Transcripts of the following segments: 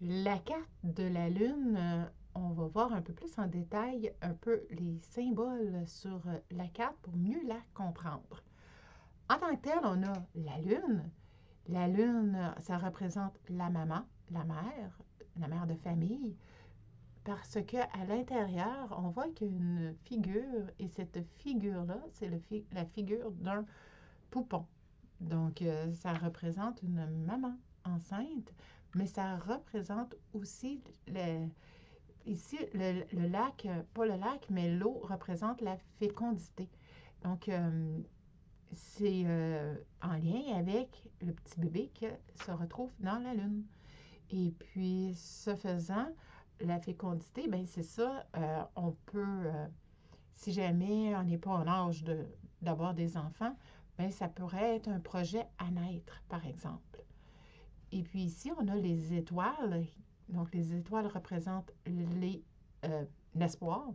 La carte de la Lune, on va voir un peu plus en détail un peu les symboles sur la carte pour mieux la comprendre. En tant que tel, on a la Lune. La Lune, ça représente la maman, la mère de famille, parce qu'à l'intérieur, on voit qu'il y a une figure, et cette figure-là, c'est la figure d'un poupon. Donc, ça représente une maman enceinte, mais ça représente aussi ici le lac, pas le lac, mais l'eau représente la fécondité. Donc, c'est en lien avec le petit bébé qui se retrouve dans la Lune. Et puis, ce faisant, la fécondité, ben c'est ça, on peut, si jamais on n'est pas en âge d'avoir des enfants, ben ça pourrait être un projet à naître, par exemple. Et puis ici, on a les étoiles. Donc, les étoiles représentent l'espoir.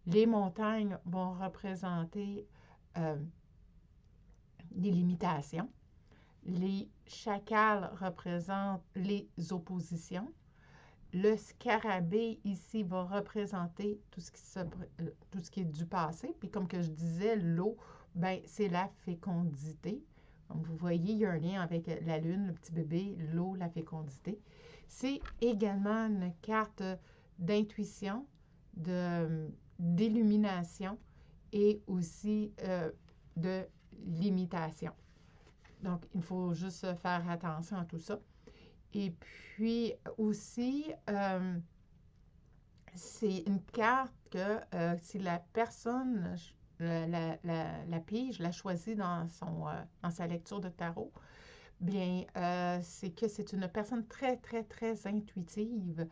Les montagnes vont représenter euh, les limitations. Les chacals représentent les oppositions. Le scarabée ici va représenter tout ce qui est du passé. Puis comme que je disais, l'eau, ben, c'est la fécondité. Comme vous voyez, il y a un lien avec la Lune, le petit bébé, l'eau, la fécondité. C'est également une carte d'intuition, d'illumination et aussi de limitation. Donc, il faut juste faire attention à tout ça. Et puis aussi, c'est une carte que si la personne la pige, la choisit dans sa lecture de tarot, bien, c'est que c'est une personne très, très, très intuitive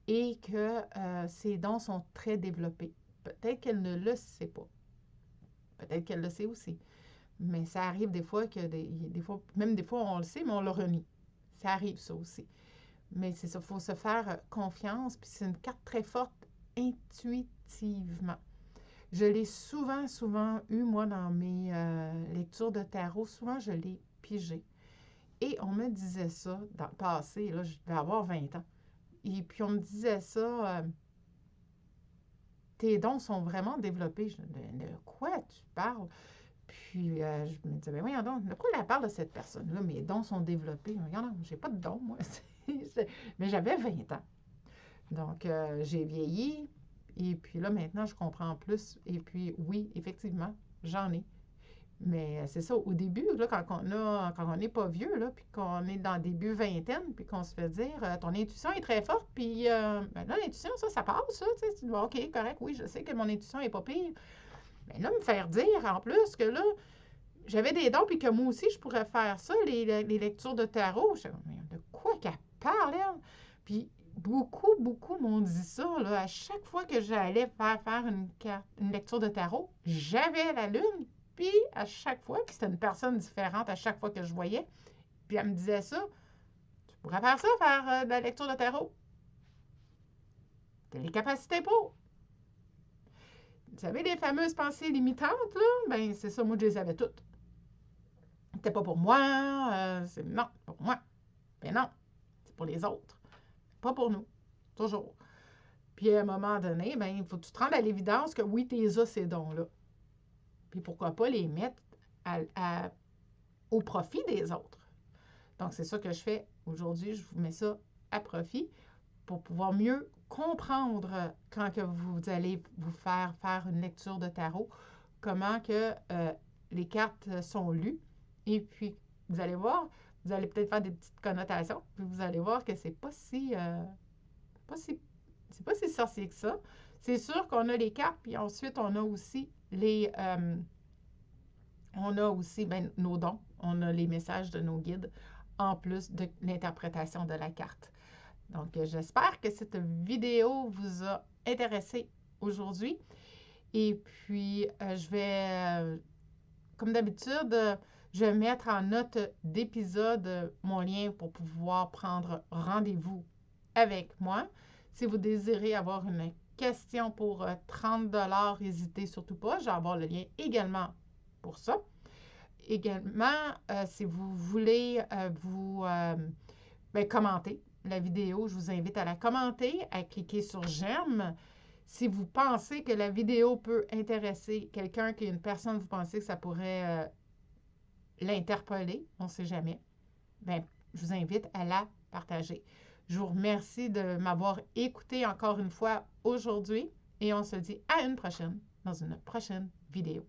et que ses dons sont très développés. Peut-être qu'elle ne le sait pas. Peut-être qu'elle le sait aussi. Mais ça arrive des fois même des fois on le sait, mais on le renie. Ça arrive ça aussi. Mais c'est ça, il faut se faire confiance. Puis c'est une carte très forte intuitivement. Je l'ai souvent, souvent eu, moi, dans mes lectures de tarot. Souvent, je l'ai pigé. Et on me disait ça dans le passé, là, je devais avoir 20 ans. Et puis, on me disait ça, tes dons sont vraiment développés. Je de quoi tu parles? Puis, je me disais, ben voyons donc, de quoi elle parle de cette personne-là? Mes dons sont développés. Regarde, j'ai pas de dons, moi. Mais j'avais 20 ans. Donc, j'ai vieilli. Et puis là, maintenant, je comprends plus. Et puis, oui, effectivement, j'en ai. Mais c'est ça, au début, là, quand on n'est pas vieux, là, puis qu'on est dans le début vingtaine, puis qu'on se fait dire, ton intuition est très forte, puis ben là, l'intuition, ça passe, ça, tu sais, tu dis, OK, correct, oui, je sais que mon intuition est pas pire. Mais là, me faire dire, en plus, que là, j'avais des dons, puis que moi aussi, je pourrais faire ça, les lectures de tarot. Je dis, de quoi qu'elle parle, elle? Puis beaucoup, beaucoup m'ont dit ça, là. À chaque fois que j'allais faire une lecture de tarot, j'avais la lune, puis à chaque fois, puis c'était une personne différente à chaque fois que je voyais, puis elle me disait ça, tu pourrais faire ça, faire de la lecture de tarot. Tu as les capacités pour. Vous savez, les fameuses pensées limitantes, là, ben c'est ça, moi, je les avais toutes. C'était pas pour moi, non, pas pour moi. Mais non, c'est pour les autres, pas pour nous, toujours. Puis à un moment donné, ben, il faut que tu te rendes à l'évidence que oui, tu as ces dons-là. Puis pourquoi pas les mettre au profit des autres. Donc, c'est ça que je fais aujourd'hui. Je vous mets ça à profit pour pouvoir mieux comprendre quand que vous allez vous faire une lecture de tarot, comment que les cartes sont lues. Et puis, vous allez voir, vous allez peut-être faire des petites connotations, puis vous allez voir que c'est pas si, c'est pas si sorcier que ça. C'est sûr qu'on a les cartes, puis ensuite on a aussi nos dons, on a les messages de nos guides, en plus de l'interprétation de la carte. Donc, j'espère que cette vidéo vous a intéressé aujourd'hui. Et puis, je vais, comme d'habitude, je vais mettre en note d'épisode mon lien pour pouvoir prendre rendez-vous avec moi. Si vous désirez avoir une question pour 30 n'hésitez surtout pas. Je vais avoir le lien également pour ça. Également, si vous voulez vous commenter, la vidéo, je vous invite à la commenter, à cliquer sur j'aime. Si vous pensez que la vidéo peut intéresser quelqu'un, qu'une personne, vous pensez que ça pourrait l'interpeller, on ne sait jamais, bien, je vous invite à la partager. Je vous remercie de m'avoir écouté encore une fois aujourd'hui et on se dit à une prochaine dans une prochaine vidéo.